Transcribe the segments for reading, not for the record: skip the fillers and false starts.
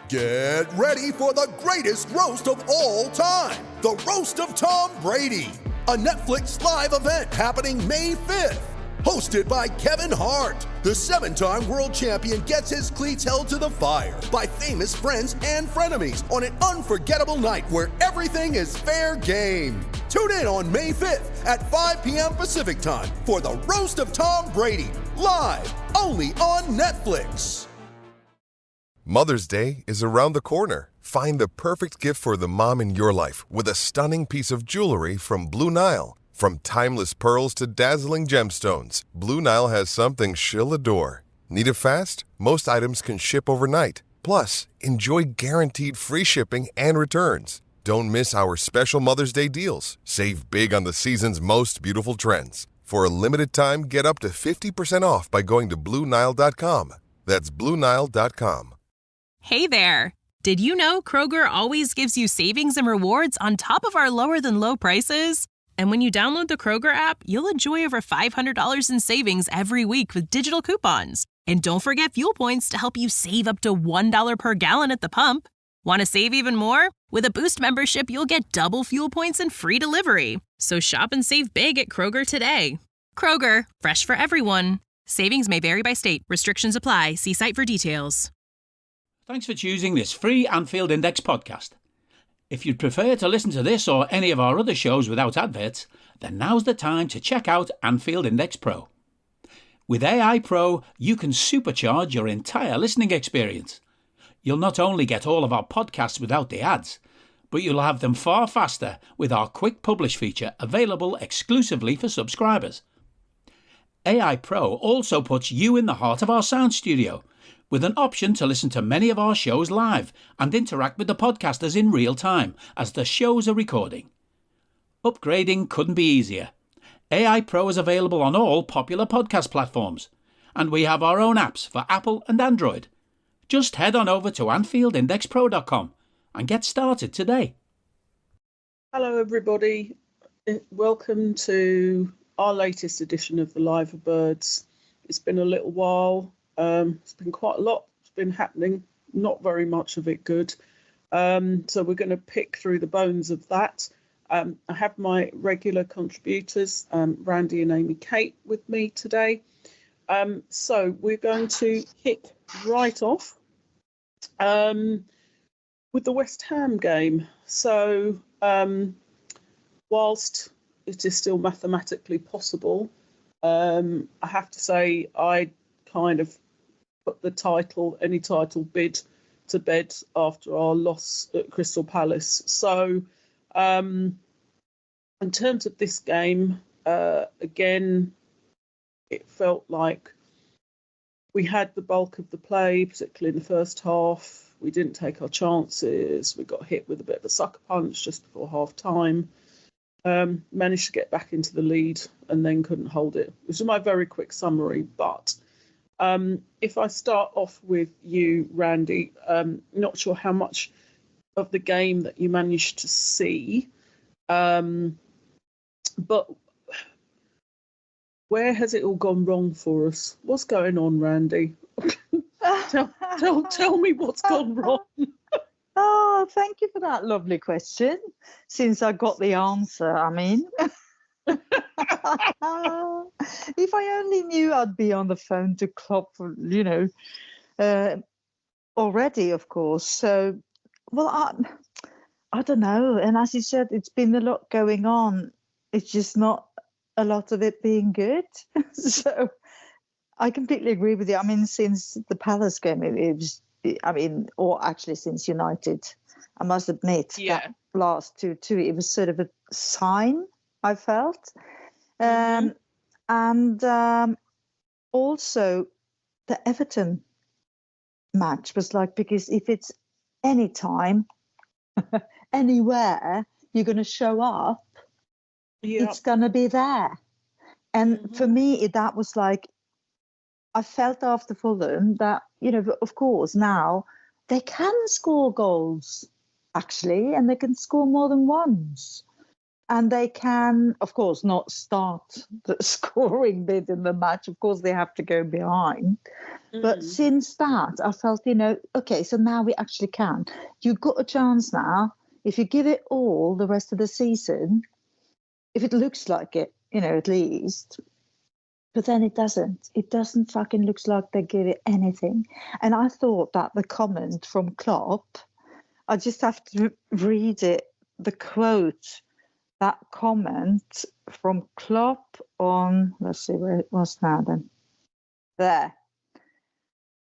Get ready for the greatest roast of all time, the Roast of Tom Brady, a Netflix live event happening May 5th. Hosted by Kevin Hart, the 7-time world champion gets his cleats held to the fire by famous friends and frenemies on an unforgettable night where everything is fair game. Tune in on May 5th at 5 p.m. Pacific time for the Roast of Tom Brady, live only on Netflix. Mother's Day is around the corner. Find the perfect gift for the mom in your life with a stunning piece of jewelry from Blue Nile. From timeless pearls to dazzling gemstones, Blue Nile has something she'll adore. Need it fast? Most items can ship overnight. Plus, enjoy guaranteed free shipping and returns. Don't miss our special Mother's Day deals. Save big on the season's most beautiful trends. For a limited time, get up to 50% off by going to BlueNile.com. That's BlueNile.com. Hey there! Did you know Kroger always gives you savings and rewards on top of our lower-than-low prices? And when you download the Kroger app, you'll enjoy over $500 in savings every week with digital coupons. And don't forget fuel points to help you save up to $1 per gallon at the pump. Want to save even more? With a Boost membership, you'll get double fuel points and free delivery. So shop and save big at Kroger today. Kroger, fresh for everyone. Savings may vary by state. Restrictions apply. See site for details. Thanks for choosing this free Anfield Index podcast. If you'd prefer to listen to this or any of our other shows without adverts, then now's the time to check out Anfield Index Pro. With AI Pro, you can supercharge your entire listening experience. You'll not only get all of our podcasts without the ads, but you'll have them far faster with our Quick Publish feature available exclusively for subscribers. AI Pro also puts you in the heart of our sound studio, with an option to listen to many of our shows live and interact with the podcasters in real time as the shows are recording. Upgrading couldn't be easier. AI Pro is available on all popular podcast platforms, and we have our own apps for Apple and Android. Just head on over to AnfieldIndexPro.com and get started today. Hello everybody, welcome to our latest edition of the Liverbirds. It's been a little while. It's been quite a lot. It's been happening. Not very much of it good. So we're going to pick through the bones of that. I have my regular contributors, Randi and Amy Kate, with me today. So we're going to kick right off with the West Ham game. So whilst it is still mathematically possible, I have to say I kind of put the any title bid to bed after our loss at Crystal Palace. So in terms of this game, again, it felt like we had the bulk of the play, particularly in the first half. We didn't take our chances. We got hit with a bit of a sucker punch just before half time. Managed to get back into the lead and then couldn't hold it. This is my very quick summary, but if I start off with you, Randi, not sure how much of the game that you managed to see, but where has it all gone wrong for us? What's going on, Randi? tell me what's gone wrong. Oh, thank you for that lovely question. Since I got the answer, I mean. If I only knew I'd be on the phone to Klopp, already, of course. So, well, I don't know. And as you said, it's been a lot going on. It's just not a lot of it being good. So I completely agree with you. I mean, since the Palace game, it was, or actually since United, I must admit, that last 2-2, it was sort of a sign, I felt. And also the Everton match was like, because if it's any time, anywhere, you're going to show up, it's going to be there. And for me, that was like, I felt after Fulham that, of course, now they can score goals, actually, and they can score more than once. And they can, of course, not start the scoring bit in the match. Of course, they have to go behind. But since that, I felt, okay, so now we actually can. You've got a chance now. If you give it all the rest of the season, if it looks like it, at least. But then it doesn't. It doesn't fucking look like they give it anything. And I thought that the comment from Klopp, I just have to read it, the quote, that comment from Klopp on, let's see where it was now then. There.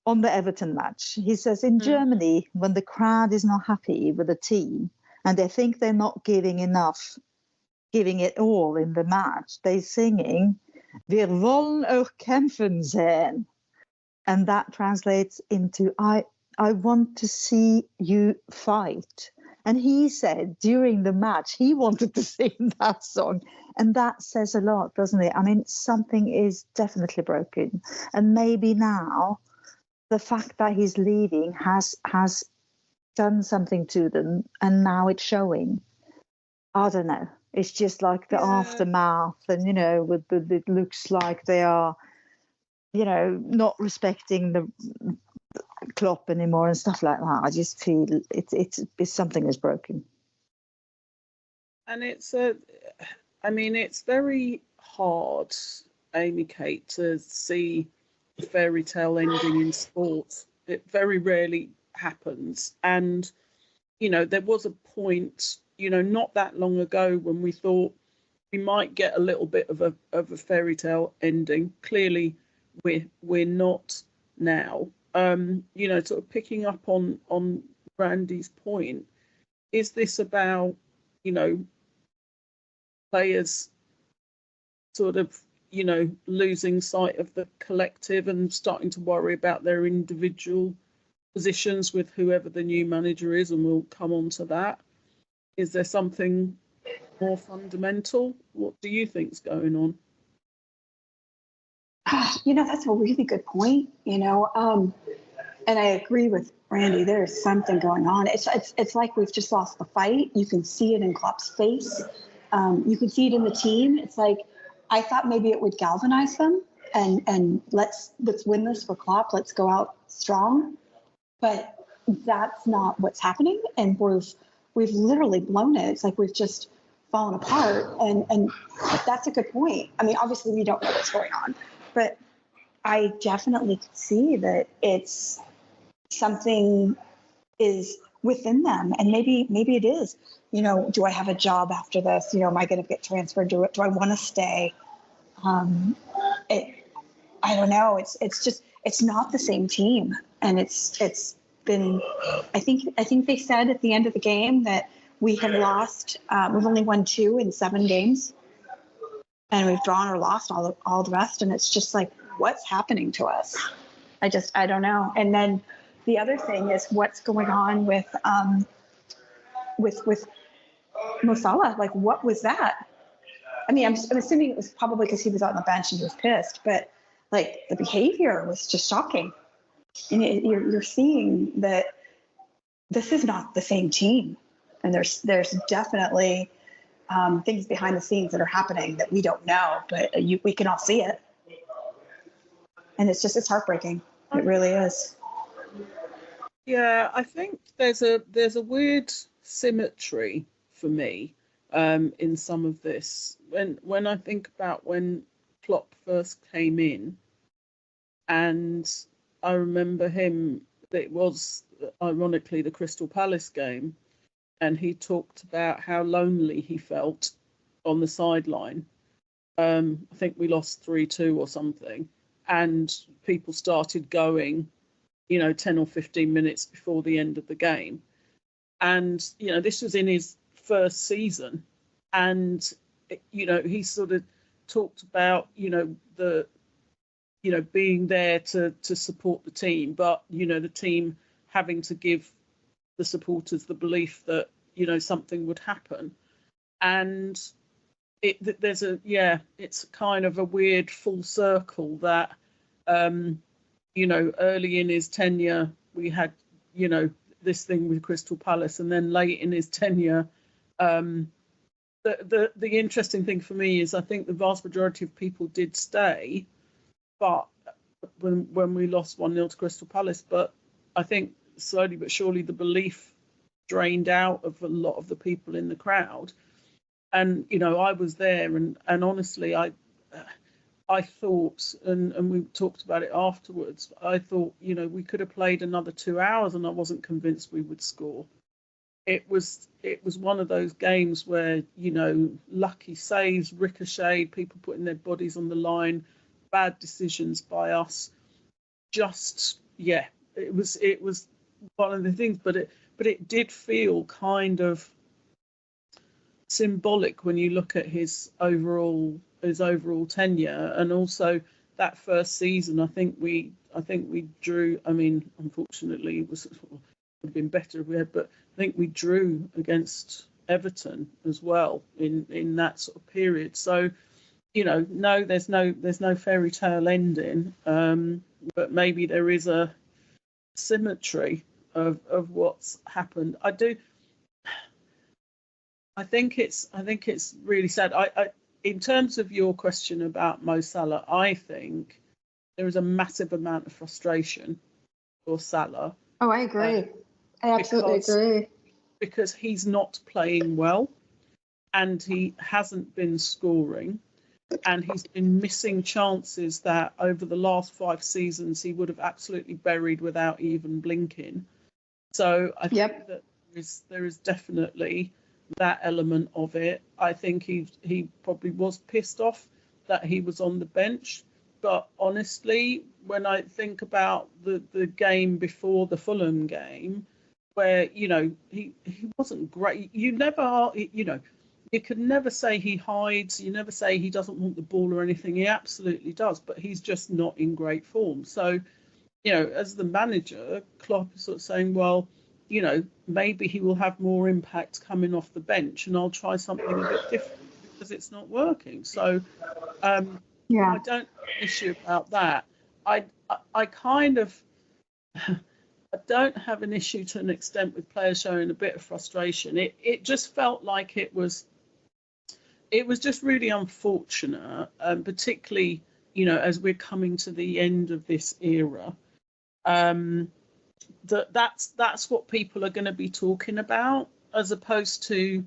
On the Everton match. He says, in Germany, when the crowd is not happy with the team and they think they're not giving it all in the match, they're singing, Wir wollen auch kämpfen sehen. And that translates into, I want to see you fight. And he said during the match, he wanted to sing that song. And that says a lot, doesn't it? I mean, something is definitely broken. And maybe now the fact that he's leaving has done something to them. And now it's showing. I don't know. It's just like the aftermath. And, it looks like they are, not respecting the Klopp anymore and stuff like that. I just feel it's something is broken. And it's very hard, Amy Kate, to see a fairy tale ending in sports. It very rarely happens. And, there was a point, not that long ago when we thought we might get a little bit of a fairy tale ending. Clearly, we're not now. Sort of picking up on Randi's point, is this about, players sort of, losing sight of the collective and starting to worry about their individual positions with whoever the new manager is, and we'll come on to that. Is there something more fundamental? What do you think's going on? That's a really good point, and I agree with Randi. There's something going on. It's like we've just lost the fight. You can see it in Klopp's face. You can see it in the team. It's like, I thought maybe it would galvanize them and let's win this for Klopp. Let's go out strong. But that's not what's happening. And we've literally blown it. It's like we've just fallen apart. And that's a good point. I mean, obviously we don't know what's going on, but I definitely could see that it's something is within them. And maybe it is, do I have a job after this? Am I going to get transferred? Do I want to stay? I don't know. It's not the same team. And it's been, I think they said at the end of the game that we had lost, we've only won 2 in 7 games, and we've drawn or lost all the rest. And it's just like, what's happening to us? I don't know. And then the other thing is what's going on with Mo Salah. Like, what was that? I mean, I'm assuming it was probably because he was on the bench and he was pissed, but like the behavior was just shocking. And you're seeing that this is not the same team. And there's definitely things behind the scenes that are happening that we don't know, but we can all see it. And it's heartbreaking. It really is. Yeah, I think there's a weird symmetry for me in some of this. When I think about when Klopp first came in, and I remember him, it was ironically the Crystal Palace game, and he talked about how lonely he felt on the sideline. I think we lost 3-2 or something, and people started going, 10 or 15 minutes before the end of the game. And, this was in his first season. And, he sort of talked about, being there to support the team, but, the team having to give the supporters the belief that, something would happen. And it's kind of a weird full circle that, early in his tenure, we had, this thing with Crystal Palace, and then late in his tenure, the interesting thing for me is I think the vast majority of people did stay, but when we lost 1-0 to Crystal Palace, but I think slowly but surely the belief drained out of a lot of the people in the crowd. And, you know, I was there and honestly, I thought, and we talked about it afterwards, I thought, you know, we could have played another 2 hours and I wasn't convinced we would score. It was one of those games where, you know, lucky saves, ricocheted, people putting their bodies on the line, bad decisions by us. Just, yeah, it was one of the things, but it did feel kind of symbolic when you look at his overall tenure, and also that first season. I think we drew. I mean, unfortunately, it would have been better if we had, but I think we drew against Everton as well in that sort of period. So, you know, no, there's no fairy tale ending, but maybe there is a symmetry of what's happened. I think it's really sad. I in terms of your question about Mo Salah, I think there is a massive amount of frustration for Salah. Oh, I agree. I absolutely agree. Because he's not playing well, and he hasn't been scoring, and he's been missing chances that over the last 5 seasons he would have absolutely buried without even blinking. So I think that there is definitely that element of it. I think he probably was pissed off that he was on the bench. But honestly, when I think about the game before the Fulham game, where, you know, he wasn't great. You could never say he hides. You never say he doesn't want the ball or anything. He absolutely does, but he's just not in great form. So, you know, as the manager, Klopp is sort of saying, well, you know, maybe he will have more impact coming off the bench, and I'll try something a bit different because it's not working. So, I don't have an issue about that. I kind of, I don't have an issue to an extent with players showing a bit of frustration. It just felt like it was just really unfortunate, particularly, you know, as we're coming to the end of this era. That's what people are going to be talking about, as opposed to,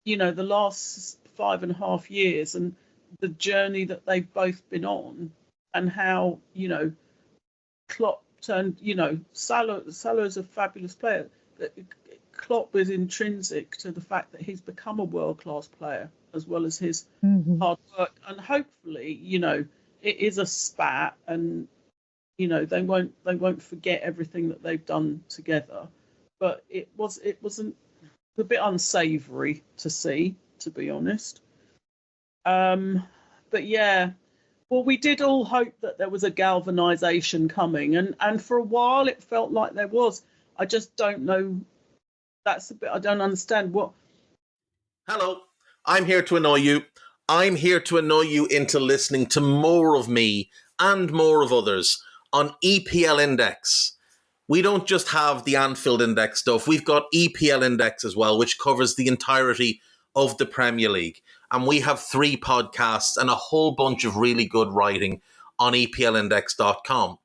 you know, the last 5.5 years and the journey that they've both been on, and how, you know, Klopp turned, you know, Salah is a fabulous player. Klopp is intrinsic to the fact that he's become a world-class player, as well as his hard work. And hopefully, you know, it is a spat, and, you know, they won't forget everything that they've done together. But it wasn't a bit unsavoury to see, to be honest. But yeah, well, we did all hope that there was a galvanisation coming, and for a while it felt like there was. I just don't know. That's a bit, I don't understand what. Hello, I'm here to annoy you. I'm here to annoy you into listening to more of me and more of others on EPL Index. We don't just have the Anfield Index stuff. We've got EPL Index as well, which covers the entirety of the Premier League. And we have 3 podcasts and a whole bunch of really good writing on EPLindex.com.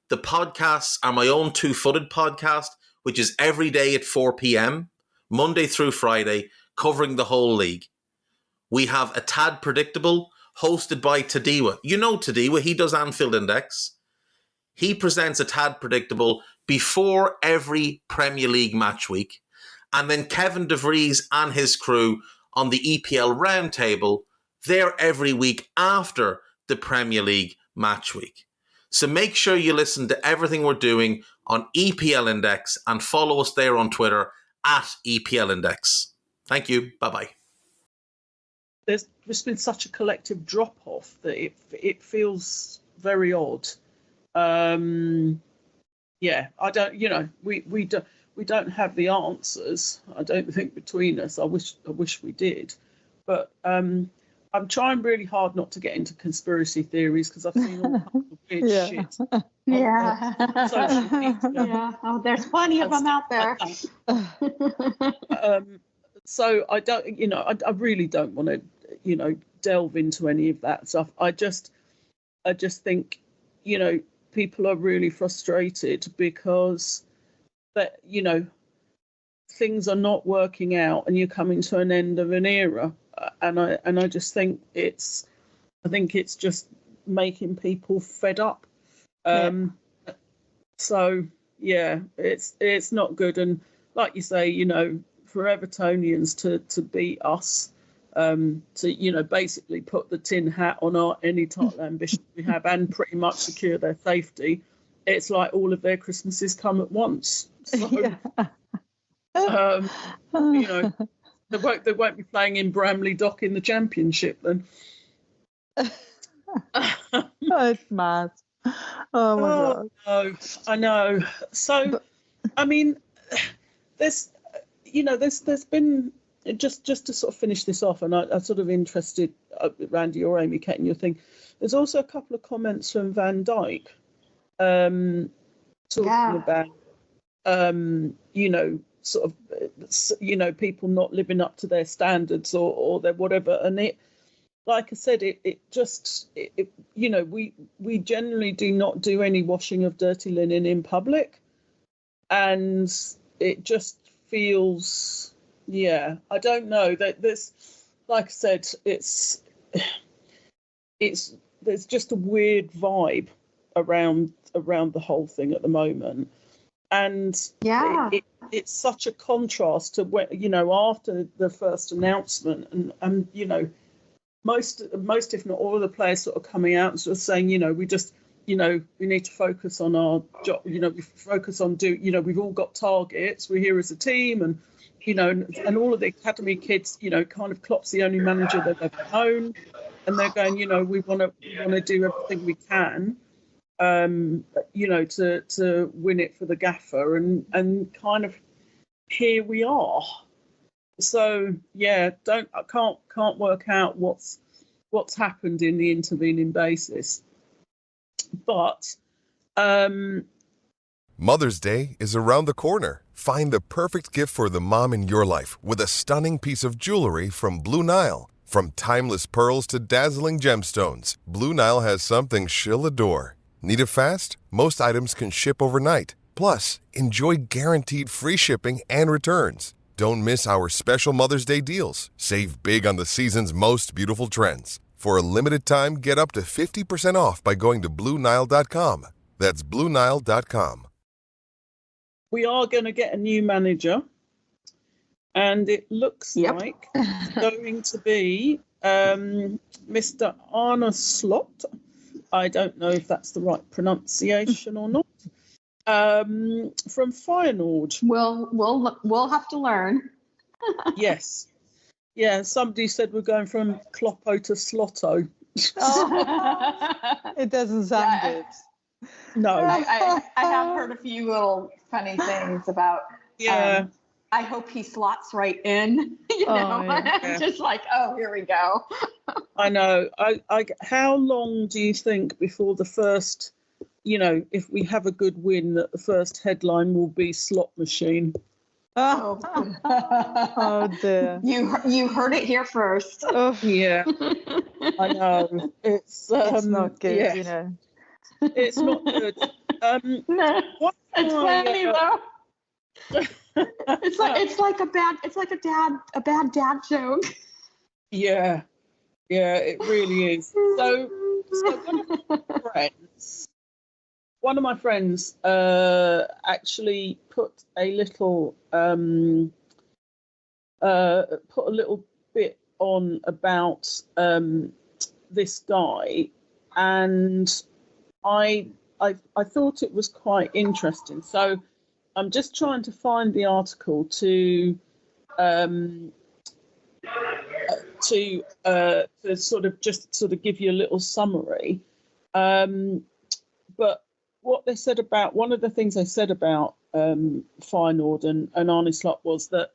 The podcasts are my own Two-Footed podcast, which is every day at 4 p.m, Monday through Friday, covering the whole league. We have A Tad Predictable, hosted by Tadiwa. You know Tadiwa, he does Anfield Index. He presents A Tad Predictable before every Premier League match week. And then Kevin DeVries and his crew on the EPL Roundtable, they're every week after the Premier League match week. So make sure you listen to everything we're doing on EPL Index and follow us there on Twitter at EPL Index. Thank you. Bye-bye. There's just been such a collective drop-off that it feels very odd. Yeah, I don't, you know, we don't have the answers, I don't think, between us. I wish we did. But I'm trying really hard not to get into conspiracy theories, because I've seen all kinds of weird shit. Yeah. Social media. Yeah. Oh, there's plenty of them out there. So I don't, I really don't want to, delve into any of that stuff. I just think, people are really frustrated because that, things are not working out and you're coming to an end of an era. And I just think it's just making people fed up. So yeah, it's not good. And like you say, for Evertonians to beat us, to basically put the tin hat on our any title ambition we have and pretty much secure their safety, it's like all of their Christmases come at once. So, they won't be playing in Bramley Dock in the Championship then. It's mad. Oh my God. No, I know. So, I mean, there's been, just to sort of finish this off, and I'm sort of interested, Randy or Amy Kate, in your thing. There's also a couple of comments from Van Dijk, talking about, sort of, people not living up to their standards or their whatever, and it. Like I said, we generally do not do any washing of dirty linen in public, and it just feels, I don't know that this, like I said, there's just a weird vibe around the whole thing at the moment, and it's such a contrast to when, after the first announcement and most if not all of the players sort of coming out and sort of saying, we just, we need to focus on our job, we focus on we've all got targets, we're here as a team, and and all of the academy kids, kind of Klopp's the only manager they've ever known, and they're going, we want to do everything we can, to win it for the gaffer, and kind of here we are. So I can't work out what's happened in the intervening basis. But Mother's Day is around the corner. Find the perfect gift for the mom in your life with a stunning piece of jewelry from Blue Nile. From timeless pearls to dazzling gemstones, Blue Nile has something she'll adore. Need it fast? Most items can ship overnight. Plus, enjoy guaranteed free shipping and returns. Don't miss our special Mother's Day deals. Save big on the season's most beautiful trends. For a limited time, get up to 50% off by going to BlueNile.com. That's BlueNile.com. We are going to get a new manager, and it looks like it's going to be Mr. Arne Slot. I don't know if that's the right pronunciation or not. From Feyenoord. We'll have to learn. Yes. Yeah, somebody said we're going from Kloppo to Slotto. It doesn't sound good. No. I have heard a few little funny things about I hope he slots right in, just like, here we go. I know. How long do you think before the first, if we have a good win, that the first headline will be slot machine? Oh dear. You heard it here first. Oh yeah. I know. It's not good, It's not good. No, it's funny though. It's like a bad dad joke. Yeah, it really is. So one of my friends actually put a little bit on about this guy, and I thought it was quite interesting. So I'm just trying to find the article to sort of give you a little summary. But what they said about, one of the things they said about Feyenoord and Arne Slot was that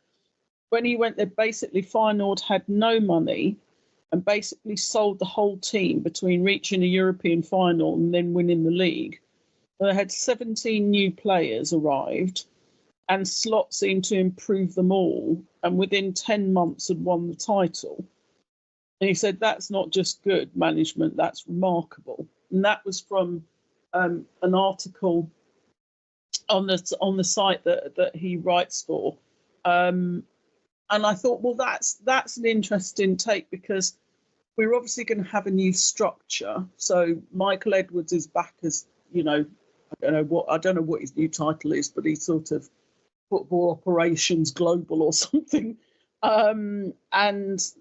when he went there, basically Feyenoord had no money and basically sold the whole team between reaching a European final and then winning the league. They had 17 new players arrived, and Slot seemed to improve them all, and within 10 months had won the title. And he said, that's not just good management, that's remarkable. And that was from an article on the site that he writes for. And I thought, well, that's an interesting take, because we're obviously going to have a new structure. So Michael Edwards is back as, I don't know what his new title is, but he's sort of Football Operations Global or something. And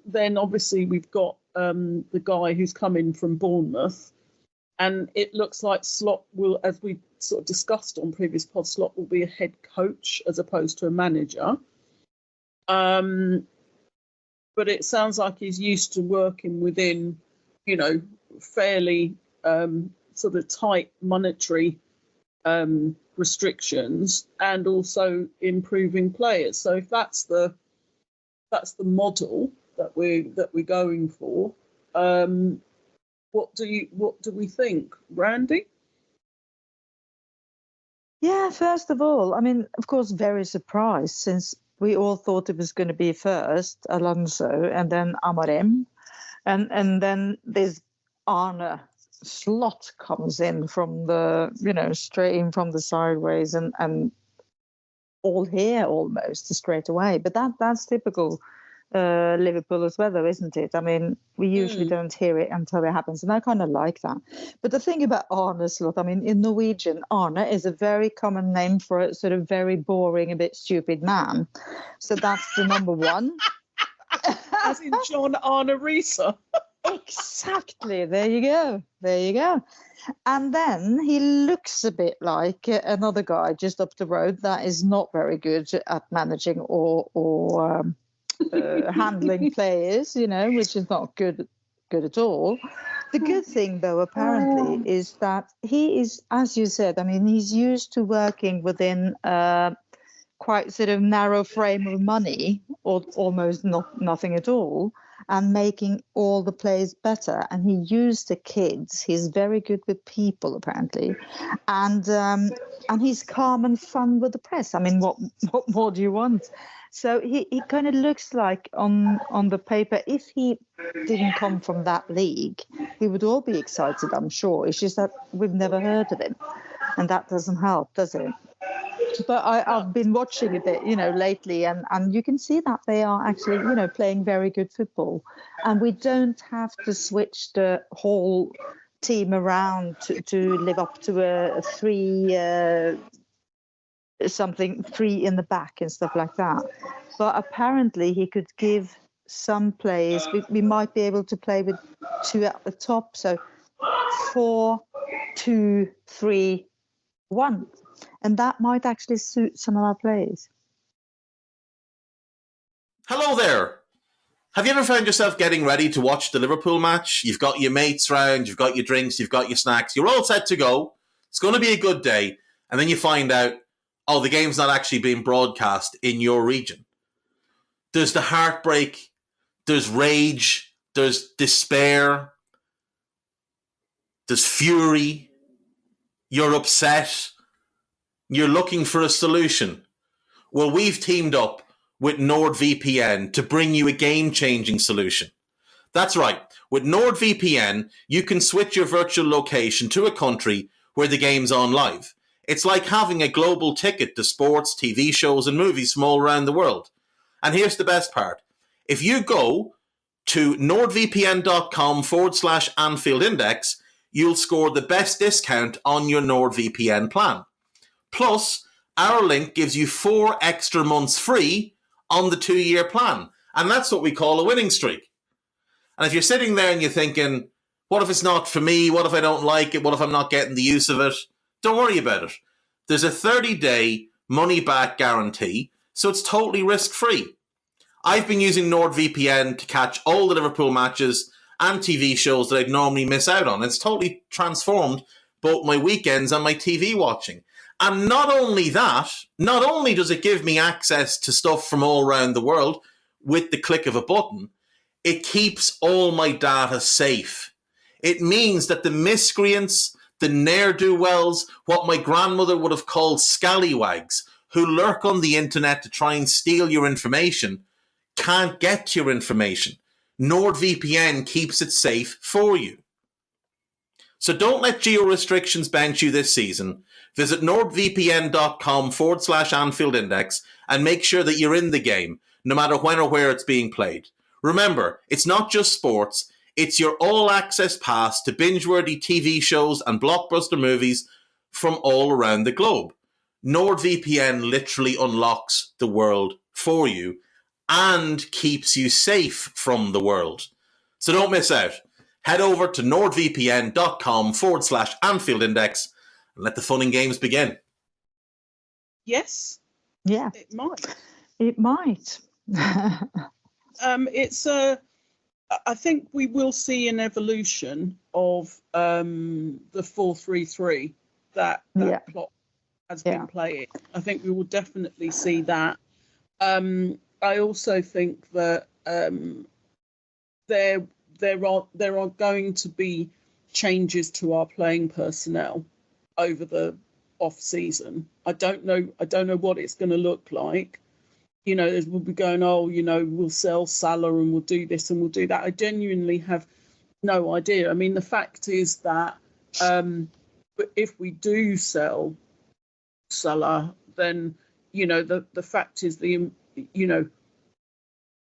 then obviously we've got the guy who's come in from Bournemouth, and it looks like Slot will, as we sort of discussed on previous pods, Slot will be a head coach as opposed to a manager. But it sounds like he's used to working within, fairly sort of tight monetary restrictions, and also improving players. So if that's the model that we're going for, what do we think, Randy? Yeah, first of all, I mean, of course, very surprised, since we all thought it was going to be first Alonso and then Amorim, and then this Arne Slot comes in from the, straight in from the sideways and all here almost straight away. But that's typical Liverpool as well, though, isn't it? I mean, we usually don't hear it until it happens, and I kind of like that. But the thing about Arne Slot, I mean, in Norwegian, Arne is a very common name for a sort of very boring, a bit stupid man. So that's the number one. As in John Arne Riise. Exactly. There you go. And then he looks a bit like another guy just up the road that is not very good at managing or handling players, which is not good at all. The good thing, though, apparently, is that he is, as you said, I mean, he's used to working within quite sort of narrow frame of money, or almost nothing at all, and making all the players better. And he used the kids. He's very good with people, apparently, and he's calm and fun with the press. I mean, what more do you want? So he kind of looks like on the paper, if he didn't come from that league, we would all be excited, I'm sure. It's just that we've never heard of him, and that doesn't help, does it? But I've been watching a bit, lately, and you can see that they are actually, playing very good football. And we don't have to switch the whole team around to live up to a three in the back and stuff like that. But apparently he could give some players, we might be able to play with two at the top. So 4-2-3-1. And that might actually suit some of our players. Hello there. Have you ever found yourself getting ready to watch the Liverpool match? You've got your mates round, you've got your drinks, you've got your snacks, you're all set to go. It's going to be a good day. And then you find out, oh, the game's not actually being broadcast in your region. There's the heartbreak, there's rage, there's despair, there's fury. You're upset. You're looking for a solution. Well, we've teamed up with NordVPN to bring you a game-changing solution. That's right. With NordVPN, you can switch your virtual location to a country where the game's on live. It's like having a global ticket to sports, TV shows, and movies from all around the world. And here's the best part. If you go to nordvpn.com/Anfield Index, you'll score the best discount on your NordVPN plan. Plus, our link gives you 4 extra months free on the 2-year plan. And that's what we call a winning streak. And if you're sitting there and you're thinking, what if it's not for me? What if I don't like it? What if I'm not getting the use of it? Don't worry about it. There's a 30-day money-back guarantee, so it's totally risk-free. I've been using NordVPN to catch all the Liverpool matches and TV shows that I'd normally miss out on. It's totally transformed both my weekends and my TV watching. And not only that, not only does it give me access to stuff from all around the world with the click of a button, it keeps all my data safe. It means that the miscreants, the ne'er-do-wells, what my grandmother would have called scallywags, who lurk on the internet to try and steal your information can't get to your information. NordVPN keeps it safe for you. So don't let geo restrictions bounce you this season. Visit nordvpn.com/Anfield Index and make sure that you're in the game, no matter when or where it's being played. Remember, it's not just sports, it's your all-access pass to binge-worthy TV shows and blockbuster movies from all around the globe. NordVPN literally unlocks the world for you and keeps you safe from the world. So don't miss out. Head over to nordvpn.com/Anfield Index and let the fun and games begin. Yes. Yeah. It might. It might. I think we will see an evolution of the 4-3-3 that Klopp has been playing. I think we will definitely see that. I also think that there are going to be changes to our playing personnel over the off season. I don't know what it's going to look like. You know, we'll be going, we'll sell Salah and we'll do this and we'll do that. I genuinely have no idea. I mean, the fact is that if we do sell Salah, then, the fact is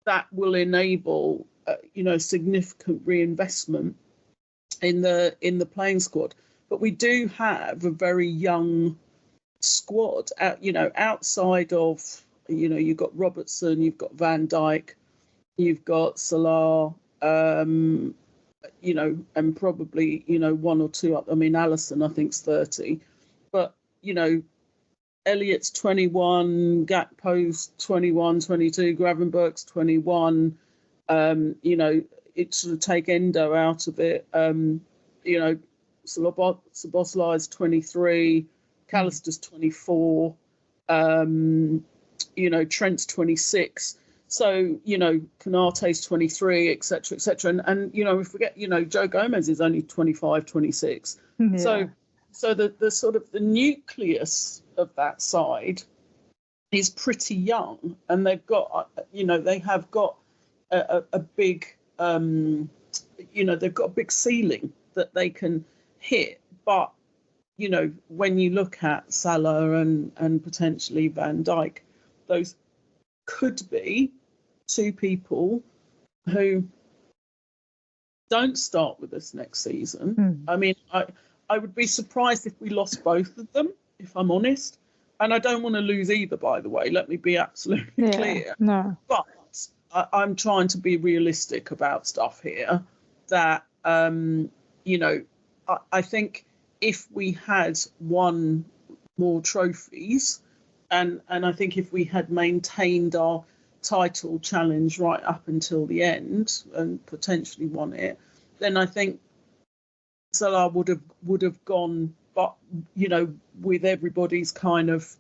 that will enable, significant reinvestment in the playing squad. But we do have a very young squad, outside of, you've got Robertson, you've got Van Dijk, you've got Salah, and probably, one or two up. I mean, Alisson, I think, is 30. But, Elliott's 21, Gakpo's 21, 22, Gravenberg's 21. It sort of take Endo out of it. Szoboszlai's 23, Callister's 24, Trent's 26. So, Konate's 23, etc., etc. And we forget, Joe Gomez is only 25, 26. Yeah. So the sort of the nucleus of that side is pretty young, and they've got, they have got a big, they've got a big ceiling that they can hit. But, when you look at Salah and potentially Van Dijk, those could be two people who don't start with us next season. I mean, I would be surprised if we lost both of them, if I'm honest. And I don't want to lose either, by the way. Let me be absolutely clear. No. But I'm trying to be realistic about stuff here. That, I think if we had won more trophies, and I think if we had maintained our title challenge right up until the end and potentially won it, then I think Salah would have gone, but with everybody's kind of,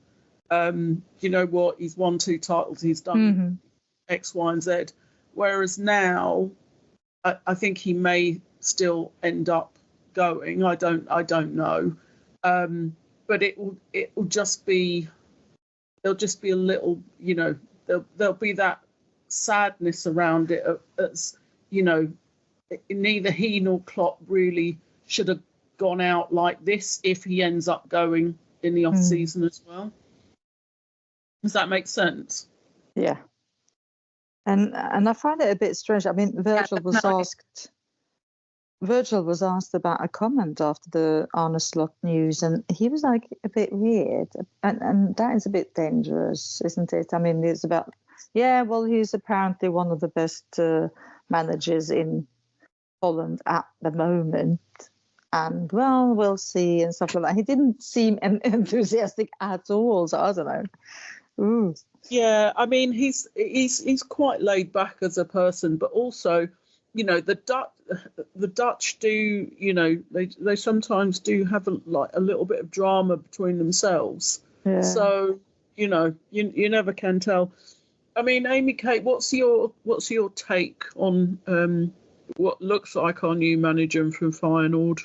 he's won 2 titles, he's done X, Y, and Z. Whereas now, I think he may still end up going. I don't know, but it will just be. There'll just be a little, there'll be that sadness around it. As neither he nor Klopp really should have gone out like this if he ends up going in the off season as well. Does that make sense? Yeah. And I find it a bit strange. I mean, Virgil was asked about a comment after the Arne Slot news, and he was like a bit weird, and that is a bit dangerous, isn't it? I mean, it's about, he's apparently one of the best managers in Holland at the moment, and we'll see and stuff like that. He didn't seem enthusiastic at all, so I don't know. Ooh. Yeah, I mean, he's quite laid back as a person, but also, the Dutch do, they sometimes do have a little bit of drama between themselves. Yeah. So, you never can tell. I mean, Amy Kate, what's your take on what looks like our new manager from Feyenoord?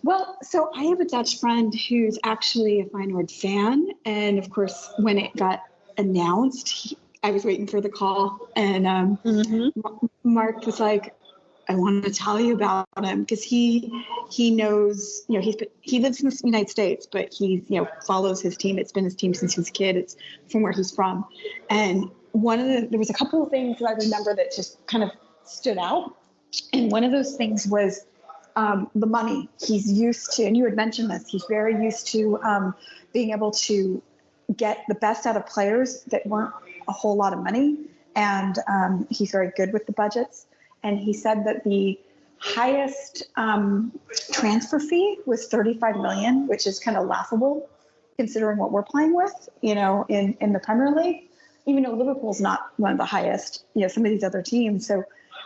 Well, so I have a Dutch friend who's actually a Feyenoord fan. And of course, when it got announced, I was waiting for the call. And Mark was like, I want to tell you about him because he knows, he lives in the United States, but he, follows his team. It's been his team since he was a kid. It's from where he's from. And there was a couple of things that I remember that just kind of stood out. And one of those things was the money. He's used to, and you had mentioned this, he's very used to being able to get the best out of players that weren't a whole lot of money. And he's very good with the budgets. And he said that the highest transfer fee was $35 million, which is kind of laughable considering what we're playing with, in the Premier League, even though Liverpool's not one of the highest, some of these other teams. So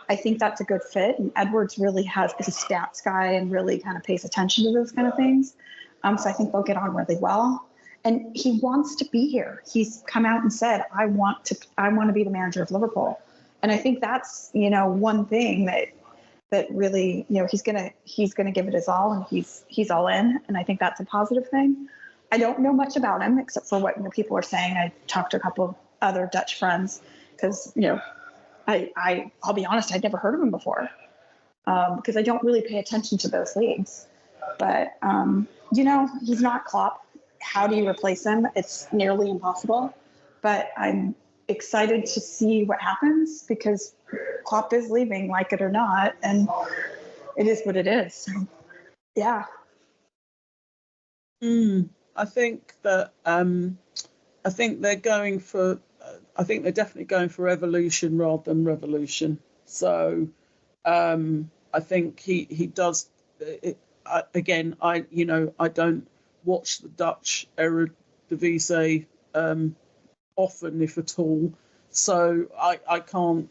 I think that's a good fit. And Edwards really is a stats guy and really kind of pays attention to those kind of things. So I think they'll get on really well. And he wants to be here. He's come out and said, I want to be the manager of Liverpool. And I think that's, one thing that really, he's gonna give it his all, and he's all in. And I think that's a positive thing. I don't know much about him except for what people are saying. I talked to a couple of other Dutch friends because, I'll be honest, I'd never heard of him before because I don't really pay attention to those leagues. But, he's not Klopp. How do you replace him? It's nearly impossible. But I'm excited to see what happens because Klopp is leaving, like it or not, and it is what it is. So, yeah. I think that I think they're definitely going for evolution rather than revolution. So I think he does. I don't watch the Dutch Eredivisie often, if at all. So I can't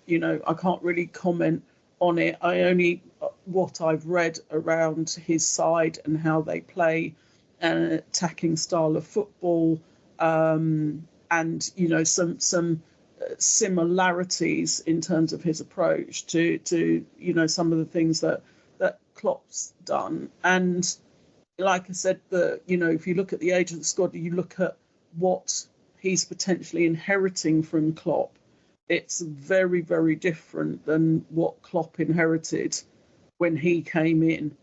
really comment on it. I only what I've read around his side and how they play an attacking style of football, and some similarities in terms of his approach to some of the things that Klopp's done. And like I said, if you look at the agent squad, you look at what he's potentially inheriting from Klopp, it's very, very different than what Klopp inherited when he came in.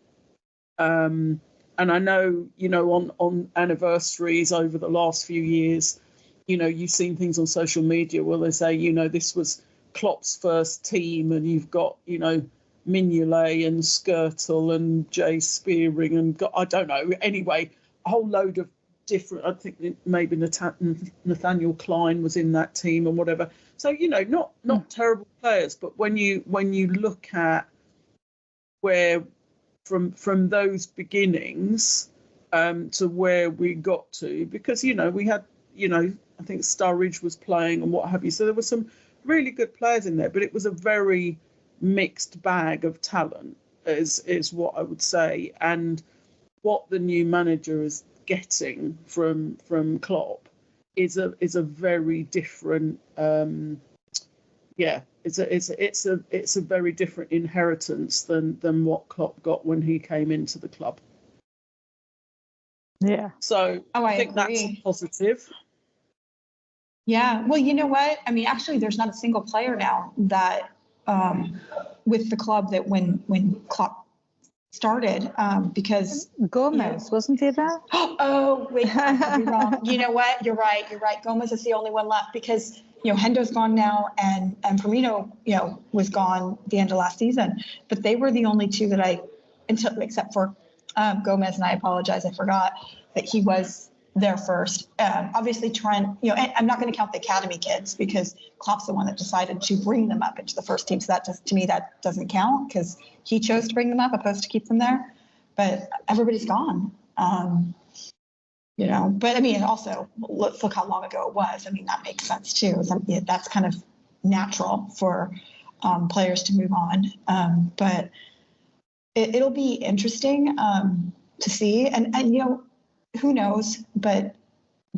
And I know, on anniversaries over the last few years, you've seen things on social media where they say, this was Klopp's first team, and you've got, Mignolet and Skirtle and Jay Spearing and I don't know. Anyway, a whole load of different. I think maybe Nathaniel Klein was in that team and whatever. So not terrible players, but when you look at where from those beginnings to where we got to, because we had I think Sturridge was playing and what have you. So there were some really good players in there, but it was a very mixed bag of talent is what I would say. And what the new manager is getting from Klopp is a very different it's a very different inheritance than what Klopp got when he came into the club. Yeah. So I think agree. That's positive. Yeah. Well, you know what? I mean, actually, there's not a single player now that with the club that when Klopp started, because Gomez wasn't he there? Oh wait, I'll be wrong. You know what? You're right. Gomez is the only one left because Hendo's gone now, and Firmino was gone the end of last season. But they were the only two that except for Gomez, and I apologize, I forgot that he was there first. Obviously, Trent. I'm not going to count the academy kids because Klopp's the one that decided to bring them up into the first team. So that doesn't count because he chose to bring them up opposed to keep them there. But everybody's gone. But I mean, also let's look how long ago it was. I mean, that makes sense too. That's kind of natural for players to move on. But it'll be interesting to see. And who knows? But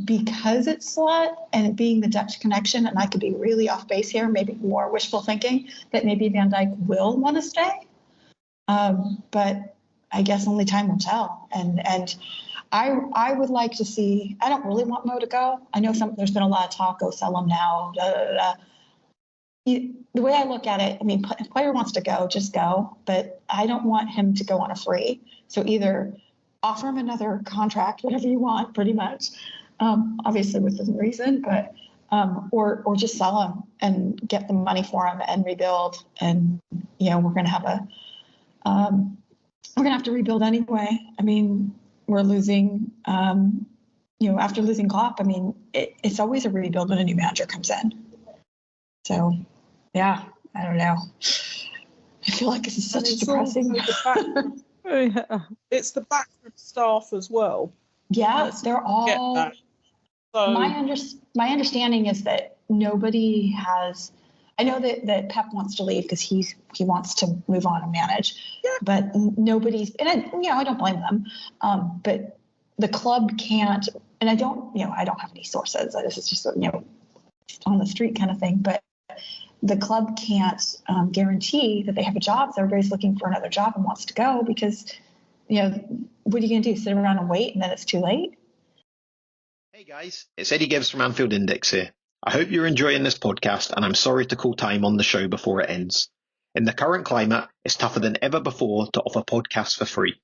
because it's Slot and it being the Dutch connection, and I could be really off base here, maybe more wishful thinking that maybe Van Dijk will want to stay. But I guess only time will tell. And I would like to see, I don't really want Mo to go. I know there's been a lot of talk, go sell him now. The way I look at it, I mean, if a player wants to go, just go. But I don't want him to go on a free. So either offer him another contract, whatever you want, pretty much, obviously within reason, but or just sell him and get the money for him and rebuild. And we're going to have to rebuild anyway. I mean, we're losing, after losing Klopp, I mean, it's always a rebuild when a new manager comes in. So, yeah, I don't know. I feel like this is such depressing. It's the backroom staff as well. Yeah, they're all. So, my understanding is that nobody has. I know that Pep wants to leave because he wants to move on and manage, but nobody's. And I don't blame them. But the club can't. And I don't have any sources. This is just on the street kind of thing. But the club can't guarantee that they have a job. So everybody's looking for another job and wants to go because, what are you going to do? Sit around and wait and then it's too late? Hey guys, it's Eddie Gibbs from Anfield Index here. I hope you're enjoying this podcast and I'm sorry to call time on the show before it ends. In the current climate, it's tougher than ever before to offer podcasts for free.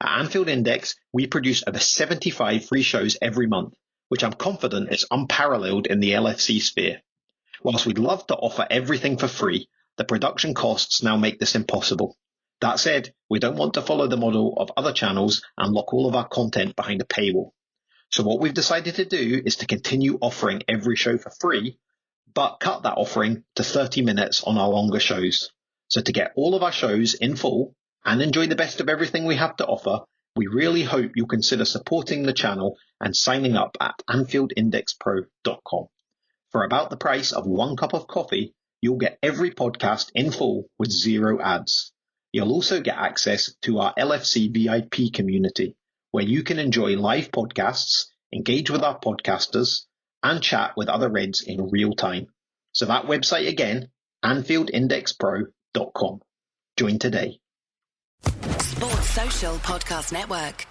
At Anfield Index, we produce over 75 free shows every month, which I'm confident is unparalleled in the LFC sphere. Whilst we'd love to offer everything for free, the production costs now make this impossible. That said, we don't want to follow the model of other channels and lock all of our content behind a paywall. So what we've decided to do is to continue offering every show for free, but cut that offering to 30 minutes on our longer shows. So to get all of our shows in full and enjoy the best of everything we have to offer, we really hope you'll consider supporting the channel and signing up at AnfieldIndexPro.com. For about the price of 1 cup of coffee, you'll get every podcast in full with 0 ads. You'll also get access to our LFC VIP community, where you can enjoy live podcasts, engage with our podcasters, and chat with other Reds in real time. So that website again, AnfieldIndexPro.com. Join today. Sports Social Podcast Network.